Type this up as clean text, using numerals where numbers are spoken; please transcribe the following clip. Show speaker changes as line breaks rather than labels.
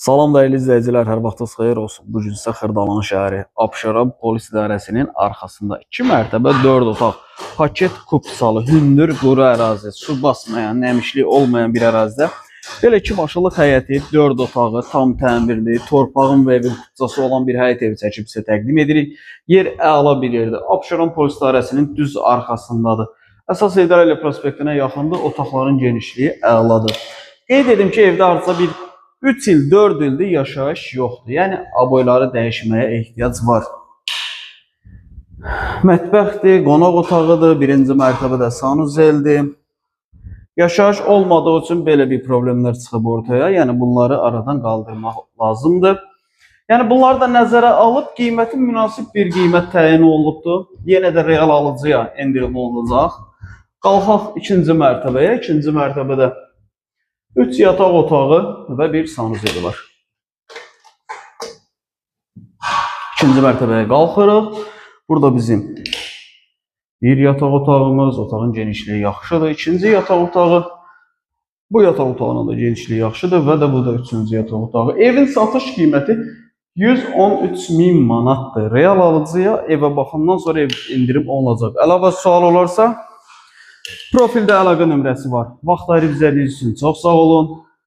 Salam dəyərli izləyicilər, hər vaxtınız xeyir olsun. Bu gün sizə Xırdalan şəhəri Abşeron polis idarəsinin arxasında 2 mərtəbə 4 otaq paket kupsalı, hündür, quru ərazi, su basmayan, nəmişlik olmayan bir ərazidə belə 2 maşınlıq həyəti, 4 otağı, tam təmirli, torpağın və evin kupçası olan bir həyət evi çəkib sizə təqdim edirik. Yer əla bir yerdir. Abşeron polis idarəsinin düz arxasındadır. Əsas İdarə prospektinə yaxındır, otaqların genişliyi əladır. Qeyd edim ki, evdə artıq bir 3 il, 4 ildir yaşayış yoxdur. Yəni, aboyları dəyişməyə ehtiyac var. Mətbəxdir, qonaq otağıdır, birinci mərtəbədə sanuzeldir. Yaşayış olmadığı üçün belə bir problemlər çıxıb ortaya. Yəni, bunları aradan qaldırmaq lazımdır. Yəni, bunları da nəzərə alıb, qiymətin münasib bir qiymət təyin olunubdur. Yenə də real alıcıya endirim olunacaq. Qalxaq ikinci mərtəbəyə. İkinci mərtəbədə 3 yataq otağı və bir sanuzeli var. İkinci mərtəbəyə qalxırıq. Burada bizim bir yataq otağımız, otağın genişliyi yaxşıdır. İkinci yataq otağı, bu yataq otağının da genişliyi yaxşıdır və də bu da üçüncü yataq otağı. Evin satış qiyməti 113.000 manatdır. Real alıcıya evə baxımdan sonra ev indirim olunacaq. Əlavə sual olarsa, profildə əlaqə nömrəsi var. Vaxt ayırıb izlədiyiniz üçün çox sağ olun.